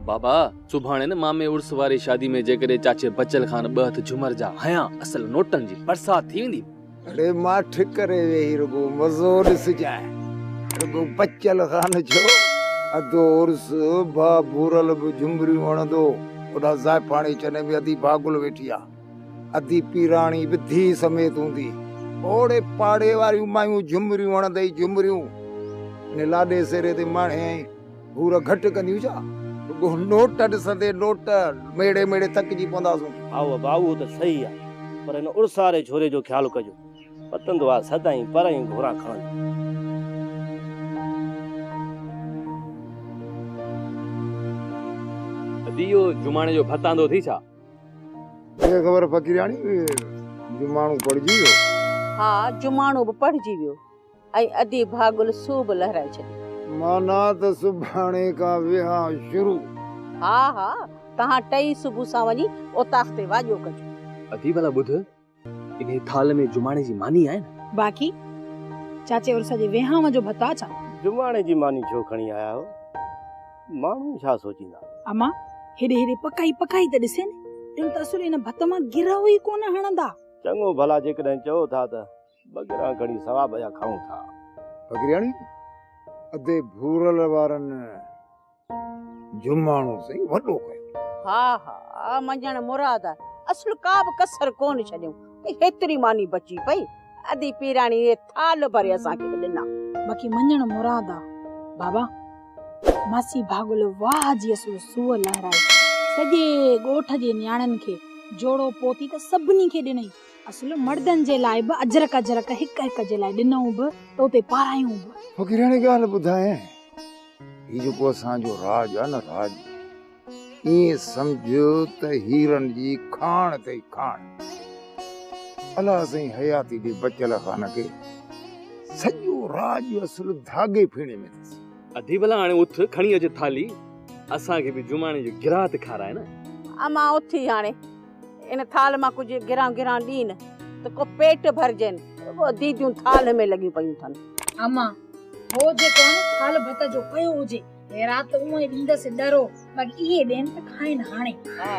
बाबा सुभाणे न मामे उर्स वारी शादी में जेकरे चाचे बचल खान ॿ हथ झुमर जा हया असल नोटन जी बरसात थी वेंदी। अरे माठ करे वेही रुगो मज़ो ॾिस जाए रुगो बचल खान जो अधो उर्स भा भूरल बि झुमरियूं हणंदो ओॾा ज़ाइफाणी चने में अधी भागुल वेठी आ अधी पीराणी बि धी समेत हूंदी ओड़े पाड़े वारियूं मायूं झुमरियूं हणंदई झुमरियूं ने लाॾे सेरे ते माणे भूर घटि कंदियूं छा रुगो नोट ॾिसंदे नोट मेड़े मेड़े थकिजी पवंदासूं। आओ बाबू तो सही है पर इन उर्स वारे छोरे जो ख्याल कजो पतंदो आ सदाई पर ही घोड़ा खणंदो। दियो जुमाणे जो भतांदो थी छा ये खबर फकीराणी जुमाणो पड़जी वियो। हाँ जुमाणो बि पढ़जी वियो ऐं अधी भागुल सूब लहराए छॾी। माना त सुभाणे का विहां शुरू। हा हा तहां टई सुबह सां वञी ओताख ते वाजो कजो। अधी भला ॿुध इन थाल में जुमाणे जी मानी आहे न बाकी चाचे उर्स जे विहांव जो भता छा जुमाणे जी मानी छो खणी आया हो माण्हू छा सोचींदा। अमा हेडे हेडे पकाई पकाई त ॾिसे न टिन त असुल इन भत मां गिरहो ई कोन हणंदा। चङो भला जेकॾहिं चओ था त बगरा घणी सवाब जा खाऊं था। फकीराणी अधे भूरल वारनि जुमाणो सही वॾो कयो। हा हा मंझण मुराद असल का बि कसर कोन छॾियूं हेतरी मानी बची पई अधी पीराणी थाल भरे असांखे बि ॾिना। बाकी मंझण मुराद आ बाबा मासी भागुल वाह जी असुल सूअ लहराई सॼे ॻोठ जे न्याणनि खे जोड़ो पोती त सभिनी खे ॾिनई असुल मर्दनि जे लाइ बि अजरक अजरक हिक हिक जे लाइ ॾिनऊं बि त उते पारायूं बि। फकीराणी ॻाल्हि ॿुधाए ही जेको असांजो राज आहे न राज ईअं सम्झो त हीरनि जी खाण ते खाण अलाह साईं हयाती ॾे बचल खान खे सॼो राज असुल धागे फीणे में अथसि। अधी भला हाणे उथ खणी अच थाली असांखे बि जुमाणे जो गिरात खाराए न। अमा उथी हाणे इन थाल मां कुछ गिरां गिरां ॾीन त को पेट भरजनि वो दीदियूं थाल में लॻी पयूं अथनि। अमा हो जेको थाल भत जो कयो हुजे हे रात उहे ॾींदसि डरो बाकी इहे ॾेन त खाइनि हाणे। हा